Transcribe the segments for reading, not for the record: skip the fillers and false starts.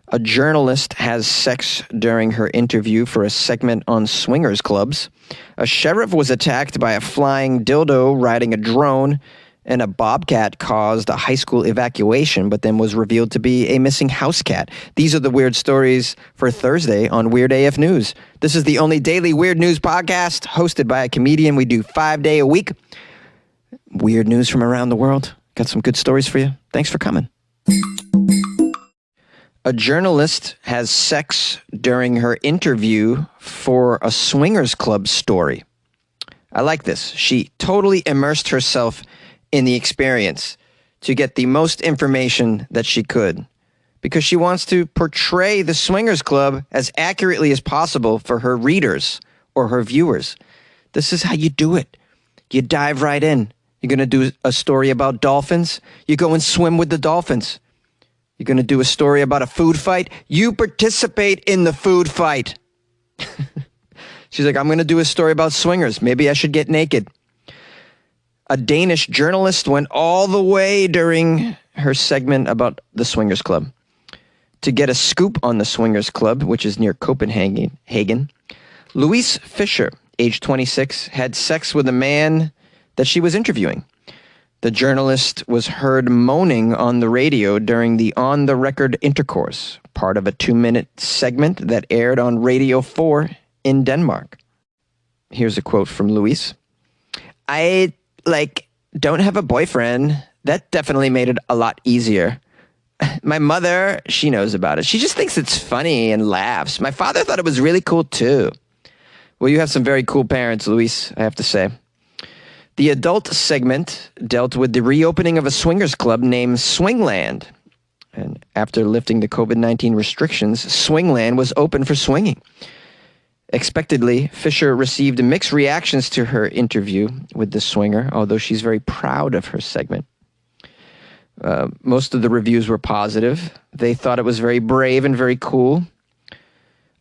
A journalist has sex during her interview for a segment on swingers clubs. A sheriff was attacked by a flying dildo riding a drone. And a bobcat caused a high school evacuation, but then was revealed to be a missing house cat. These are the weird stories for Thursday on Weird AF News. This is the only daily weird news podcast hosted by a comedian. We do 5 days a week. Weird news from around the world. Got some good stories for you. Thanks for coming. A journalist has sex during her interview for a swingers club story. I like this. She totally immersed herself in the experience to get the most information that she could because she wants to portray the swingers club as accurately as possible for her readers or her viewers. This is how you do it. You dive right in. You're going to do a story about dolphins. You go and swim with the dolphins. You're going to do a story about a food fight. You participate in the food fight. She's like, I'm going to do a story about swingers. Maybe I should get naked. A Danish journalist went all the way during her segment about the swingers club. To get a scoop on the swingers club, which is near Copenhagen, Louise Fisher, age 26, had sex with a man that she was interviewing. The journalist was heard moaning on the radio during the on-the-record intercourse, part of a 2-minute segment that aired on Radio 4 in Denmark. Here's a quote from Louise. I don't have a boyfriend. That definitely made it a lot easier. My mother, she knows about it. She just thinks it's funny and laughs. My father thought it was really cool too. Well, you have some very cool parents, Luis, I have to say. The adult segment dealt with the reopening of a swingers club named Swingland. And after lifting the COVID-19 restrictions, Swingland was open for swinging. Expectedly, Fisher received mixed reactions to her interview with the swinger, although she's very proud of her segment. Most of the reviews were positive. They thought it was very brave and very cool.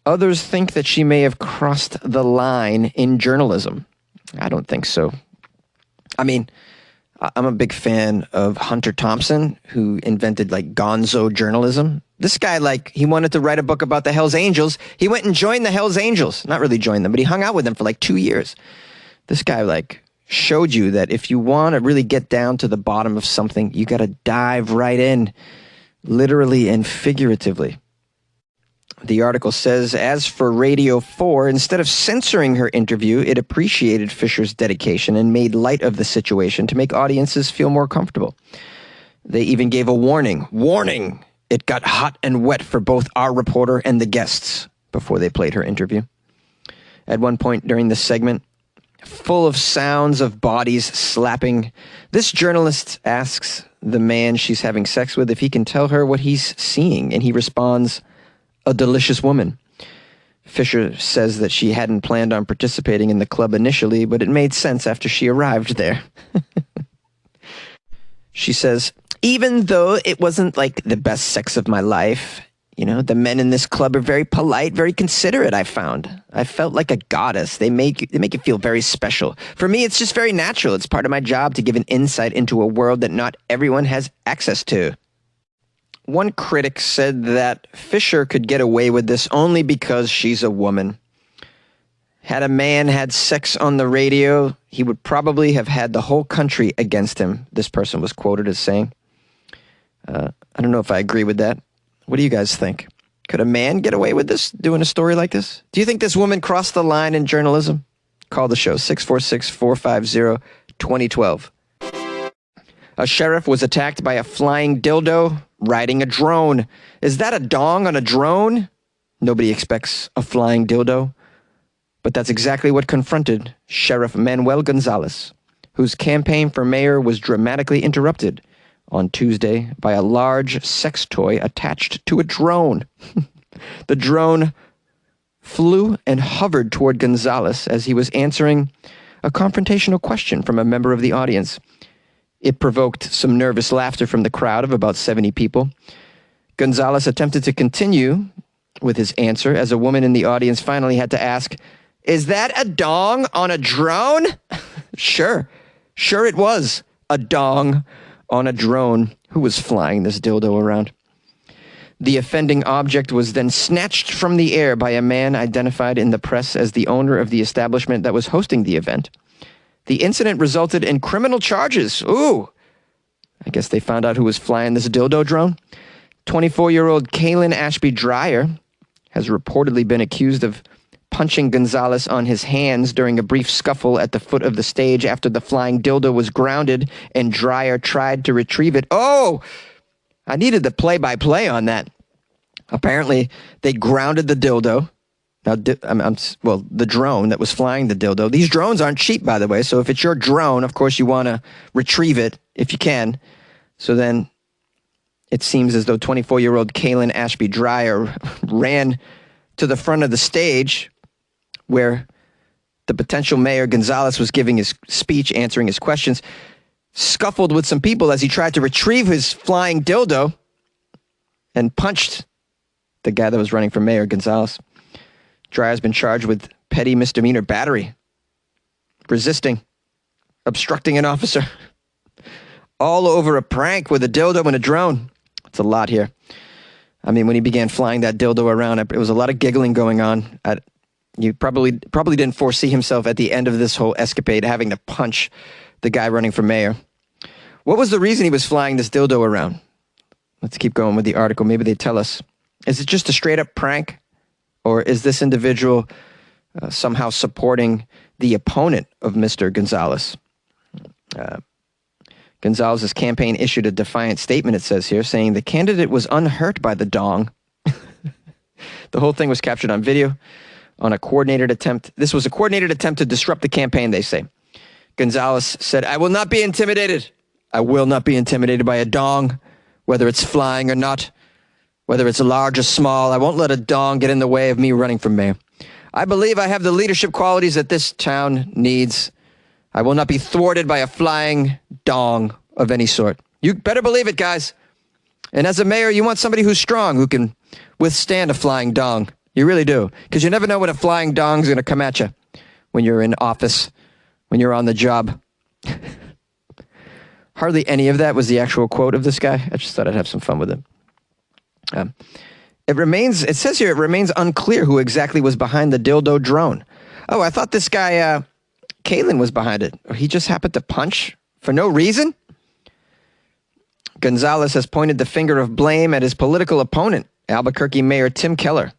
Others think that she may have crossed the line in journalism. I don't think so. I mean, I'm a big fan of Hunter Thompson, who invented gonzo journalism. This guy, he wanted to write a book about the Hells Angels. He went and joined the Hells Angels. Not really joined them, but he hung out with them for 2 years. This guy, showed you that if you want to really get down to the bottom of something, you got to dive right in, literally and figuratively. The article says, as for Radio 4, instead of censoring her interview, it appreciated Fisher's dedication and made light of the situation to make audiences feel more comfortable. They even gave a warning. Warning! It got hot and wet for both our reporter and the guests before they played her interview. At one point during the segment, full of sounds of bodies slapping, this journalist asks the man she's having sex with if he can tell her what he's seeing, and he responds, a delicious woman. Fisher says that she hadn't planned on participating in the club initially, but it made sense after she arrived there. She says, even though it wasn't the best sex of my life, the men in this club are very polite, very considerate, I found. I felt like a goddess. They make you feel very special. For me, it's just very natural. It's part of my job to give an insight into a world that not everyone has access to. One critic said that Fisher could get away with this only because she's a woman. Had a man had sex on the radio, he would probably have had the whole country against him, this person was quoted as saying. I don't know if I agree with that. What do you guys think? Could a man get away with this, doing a story like this? Do you think this woman crossed the line in journalism? Call the show, 646-450-2012. A sheriff was attacked by a flying dildo riding a drone. Is that a dong on a drone? Nobody expects a flying dildo. But that's exactly what confronted Sheriff Manuel Gonzalez, whose campaign for mayor was dramatically interrupted on Tuesday by a large sex toy attached to a drone. The drone flew and hovered toward Gonzalez as he was answering a confrontational question from a member of the audience. It provoked some nervous laughter from the crowd of about 70 people. Gonzalez attempted to continue with his answer as a woman in the audience finally had to ask, is that a dong on a drone? Sure it was a dong on a drone. Who was flying this dildo around? The offending object was then snatched from the air by a man identified in the press as the owner of the establishment that was hosting the event. The incident resulted in criminal charges. Ooh. I guess they found out who was flying this dildo drone. 24-year-old Kaylin Ashby Dreyer has reportedly been accused of punching Gonzalez on his hands during a brief scuffle at the foot of the stage after the flying dildo was grounded and Dreyer tried to retrieve it. Oh, I needed the play-by-play on that. Apparently, they grounded the dildo. Now, the drone that was flying the dildo. These drones aren't cheap, by the way. So if it's your drone, of course, you want to retrieve it if you can. So then it seems as though 24-year-old Kaylin Ashby Dreyer ran to the front of the stage where the potential mayor Gonzalez was giving his speech, answering his questions, scuffled with some people as he tried to retrieve his flying dildo and punched the guy that was running for mayor, Gonzalez. Dreyer's been charged with petty misdemeanor battery, resisting, obstructing an officer, all over a prank with a dildo and a drone. It's a lot here. I mean, when he began flying that dildo around, it was a lot of giggling going on. You probably didn't foresee himself at the end of this whole escapade having to punch the guy running for mayor. What was the reason he was flying this dildo around? Let's keep going with the article. Maybe they tell us. Is it just a straight-up prank? Or is this individual somehow supporting the opponent of Mr. Gonzalez? Gonzalez's campaign issued a defiant statement, it says here, saying the candidate was unhurt by the dong. The whole thing was captured on video on a coordinated attempt. This was a coordinated attempt to disrupt the campaign, they say. Gonzalez said, I will not be intimidated. I will not be intimidated by a dong, whether it's flying or not, whether it's large or small. I won't let a dong get in the way of me running for mayor. I believe I have the leadership qualities that this town needs. I will not be thwarted by a flying dong of any sort. You better believe it, guys. And as a mayor, you want somebody who's strong, who can withstand a flying dong. You really do. Because you never know when a flying dong's going to come at you when you're in office, when you're on the job. Hardly any of that was the actual quote of this guy. I just thought I'd have some fun with it. It says here, it remains unclear who exactly was behind the dildo drone. Oh, I thought this guy, Kaylin, was behind it. Or he just happened to punch for no reason? Gonzalez has pointed the finger of blame at his political opponent, Albuquerque Mayor Tim Keller.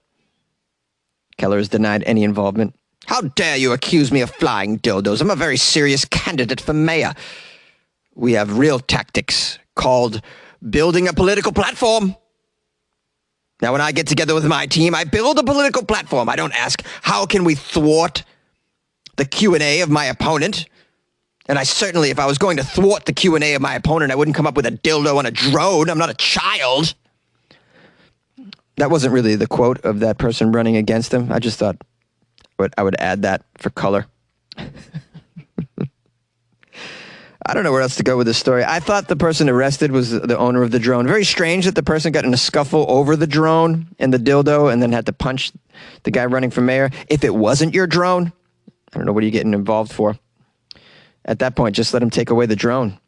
Keller has denied any involvement. How dare you accuse me of flying dildos? I'm a very serious candidate for mayor. We have real tactics called building a political platform. Now, when I get together with my team, I build a political platform. I don't ask, how can we thwart the Q&A of my opponent? And I certainly, if I was going to thwart the Q&A of my opponent, I wouldn't come up with a dildo and a drone. I'm not a child. That wasn't really the quote of that person running against him. I just thought I would add that for color. I don't know where else to go with this story. I thought the person arrested was the owner of the drone. Very strange that the person got in a scuffle over the drone and the dildo and then had to punch the guy running for mayor. If it wasn't your drone, I don't know what are you getting involved for. At that point, just let him take away the drone.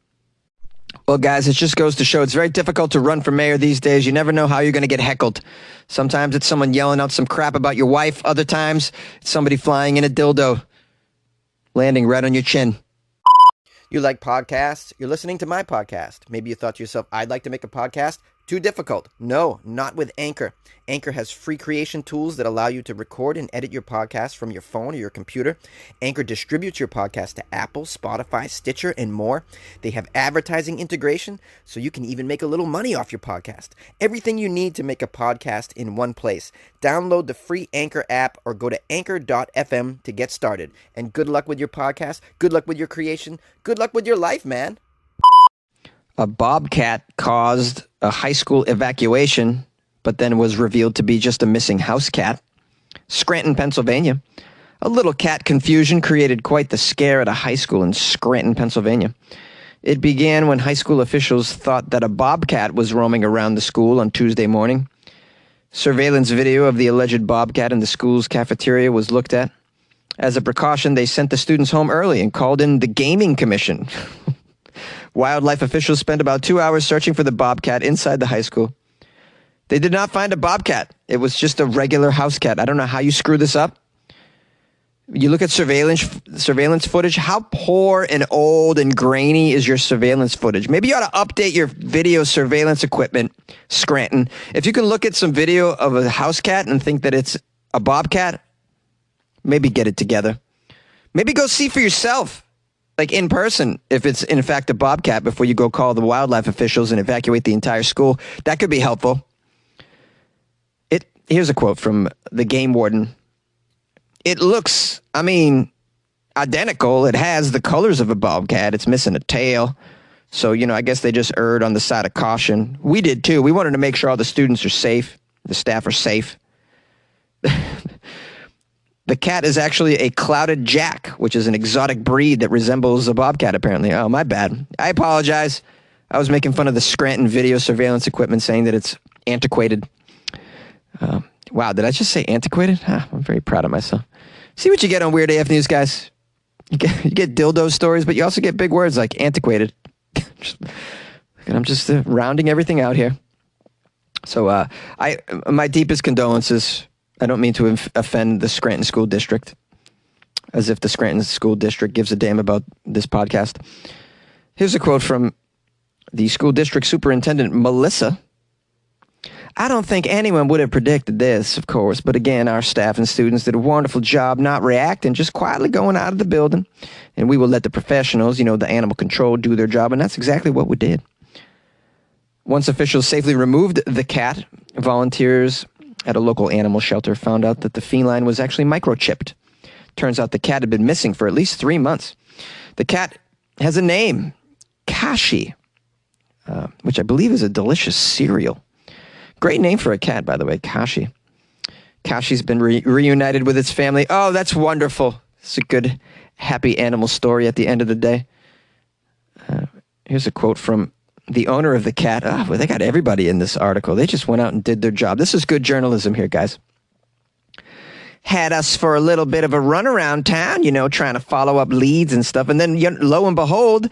Well, guys, it just goes to show it's very difficult to run for mayor these days. You never know how you're going to get heckled. Sometimes it's someone yelling out some crap about your wife. Other times, it's somebody flying in a dildo, landing right on your chin. You like podcasts? You're listening to my podcast. Maybe you thought to yourself, I'd like to make a podcast. Too difficult. No, not with Anchor. Anchor has free creation tools that allow you to record and edit your podcast from your phone or your computer. Anchor distributes your podcast to Apple, Spotify, Stitcher, and more. They have advertising integration, so you can even make a little money off your podcast. Everything you need to make a podcast in one place. Download the free Anchor app or go to anchor.fm to get started. And good luck with your podcast. Good luck with your creation. Good luck with your life, man. A bobcat caused a high school evacuation, but then was revealed to be just a missing house cat. Scranton, Pennsylvania. A little cat confusion created quite the scare at a high school in Scranton, Pennsylvania. It began when high school officials thought that a bobcat was roaming around the school on Tuesday morning. Surveillance video of the alleged bobcat in the school's cafeteria was looked at. As a precaution, they sent the students home early and called in the gaming commission. Wildlife officials spent about 2 hours searching for the bobcat inside the high school. They did not find a bobcat. It was just a regular house cat. I don't know how you screw this up. You look at surveillance footage. How poor and old and grainy is your surveillance footage? Maybe you ought to update your video surveillance equipment, Scranton. If you can look at some video of a house cat and think that it's a bobcat, maybe get it together. Maybe go see for yourself, like in person, if it's in fact a bobcat before you go call the wildlife officials and evacuate the entire school. That could be helpful. Here's a quote from the game warden. It looks, identical. It has the colors of a bobcat. It's missing a tail. So, I guess they just erred on the side of caution. We did too. We wanted to make sure all the students are safe. The staff are safe. The cat is actually a clouded jack, which is an exotic breed that resembles a bobcat, apparently. Oh, my bad. I apologize. I was making fun of the Scranton video surveillance equipment, saying that it's antiquated. Wow, did I just say antiquated? I'm very proud of myself. See what you get on Weird AF News, guys. You get dildo stories, but you also get big words like antiquated. And I'm just rounding everything out here. So my deepest condolences. I don't mean to offend the Scranton School District, as if the Scranton School District gives a damn about this podcast. Here's a quote from the school district superintendent, Melissa. I don't think anyone would have predicted this, of course, but again, our staff and students did a wonderful job not reacting, just quietly going out of the building, and we will let the professionals, the animal control, do their job, and that's exactly what we did. Once officials safely removed the cat, volunteers at a local animal shelter found out that the feline was actually microchipped. Turns out the cat had been missing for at least 3 months. The cat has a name, Kashi, which I believe is a delicious cereal. Great name for a cat, by the way, Kashi. Kashi's been reunited with its family. Oh, that's wonderful. It's a good, happy animal story at the end of the day. Here's a quote from the owner of the cat. Oh, well, they got everybody in this article. They just went out and did their job. This is good journalism here, guys. Had us for a little bit of a run around town, trying to follow up leads and stuff. And then, lo and behold,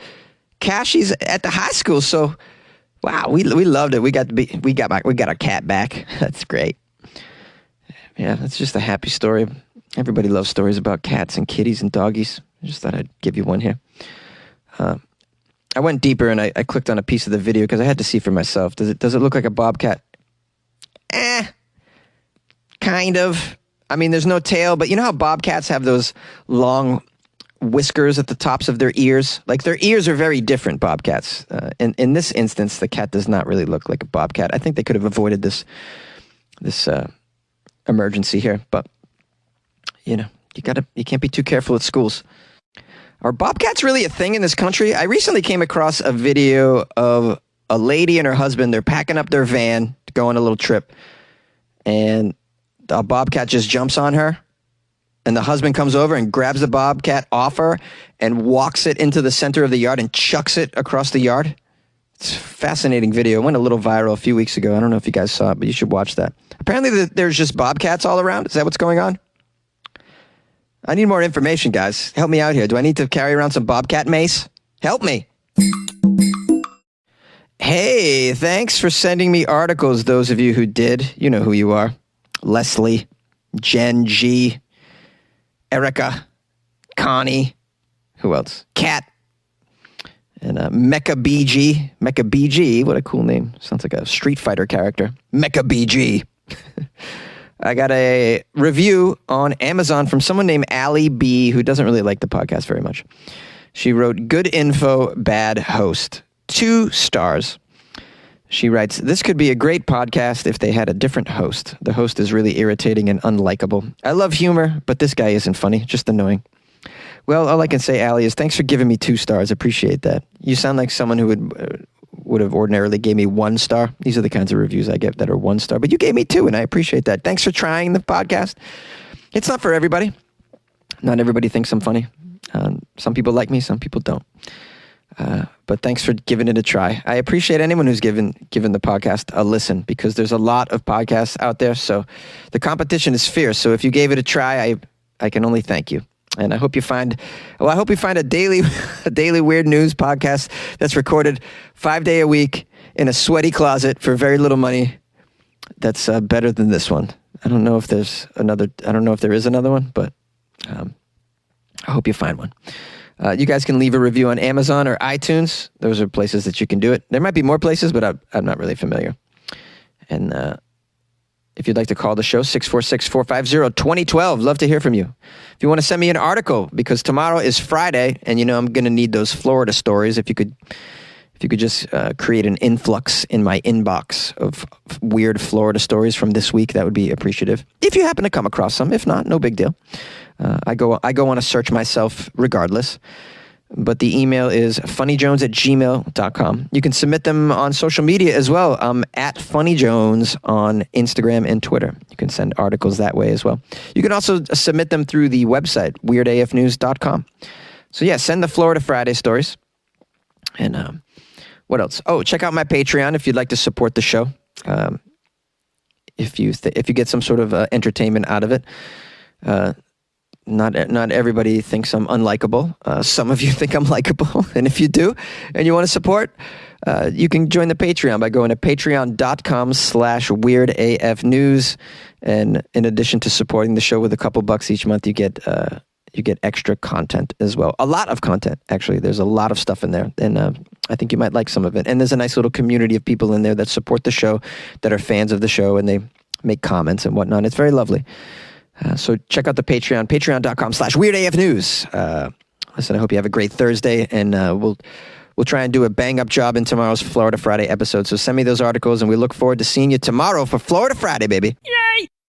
Kashi's at the high school. So, wow, we loved it. We got our cat back. That's great. Yeah, that's just a happy story. Everybody loves stories about cats and kitties and doggies. I just thought I'd give you one here. I went deeper and I clicked on a piece of the video because I had to see for myself. Does it look like a bobcat? Kind of. There's no tail, but you know how bobcats have those long whiskers at the tops of their ears? Like, their ears are very different, bobcats. In this instance, the cat does not really look like a bobcat. I think they could have avoided this emergency here, but you can't be too careful at schools. Are bobcats really a thing in this country? I recently came across a video of a lady and her husband. They're packing up their van to go on a little trip, and a bobcat just jumps on her. And the husband comes over and grabs the bobcat off her and walks it into the center of the yard and chucks it across the yard. It's a fascinating video. It went a little viral a few weeks ago. I don't know if you guys saw it, but you should watch that. Apparently there's just bobcats all around. Is that what's going on? I need more information, guys. Help me out here. Do I need to carry around some bobcat mace? Help me. Hey, thanks for sending me articles, those of you who did. You know who you are. Leslie, Jen G, Erica, Connie, who else? Kat, and Mecha BG. Mecha BG, what a cool name. Sounds like a Street Fighter character. Mecha BG. I got a review on Amazon from someone named Allie B, who doesn't really like the podcast very much. She wrote, good info, bad host. 2 stars. She writes, this could be a great podcast if they had a different host. The host is really irritating and unlikable. I love humor, but this guy isn't funny, just annoying. Well, all I can say, Allie, is thanks for giving me 2 stars. Appreciate that. You sound like someone who would have ordinarily gave me 1 star. These are the kinds of reviews I get that are 1 star, but you gave me 2, and I appreciate that. Thanks for trying the podcast. It's not for everybody. Not everybody thinks I'm funny. Some people like me, some people don't. But thanks for giving it a try. I appreciate anyone who's given the podcast a listen, because there's a lot of podcasts out there, so the competition is fierce. So if you gave it a try, I can only thank you. And I hope you find a daily weird news podcast that's recorded 5 days a week in a sweaty closet for very little money that's better than this one. I don't know if there is another one, but I hope you find one. You guys can leave a review on Amazon or iTunes. Those are places that you can do it. There might be more places, but I'm not really familiar. And if you'd like to call the show, 646-450-2012. Love to hear from you. If you want to send me an article, because tomorrow is Friday, and I'm going to need those Florida stories. If you could just create an influx in my inbox of weird Florida stories from this week, that would be appreciative. If you happen to come across some, if not, no big deal. I go on a search myself regardless. But the email is funnyjones@gmail.com. You can submit them on social media as well. I'm at funnyjones on Instagram and Twitter. You can send articles that way as well. You can also submit them through the website, weirdafnews.com. So yeah, send the Florida Friday stories. And what else? Oh, check out my Patreon if you'd like to support the show. If you get some sort of entertainment out of it. Not everybody thinks I'm unlikable. Some of you think I'm likable. And if you do, and you want to support, you can join the Patreon by going to patreon.com/weirdafnews. And in addition to supporting the show with a couple bucks each month, you get extra content as well. A lot of content, actually. There's a lot of stuff in there. And I think you might like some of it. And there's a nice little community of people in there that support the show, that are fans of the show, and they make comments and whatnot. It's very lovely. So check out the Patreon, patreon.com/weirdafnews. Listen, I hope you have a great Thursday, and we'll try and do a bang-up job in tomorrow's Florida Friday episode. So send me those articles, and we look forward to seeing you tomorrow for Florida Friday, baby. Yeah!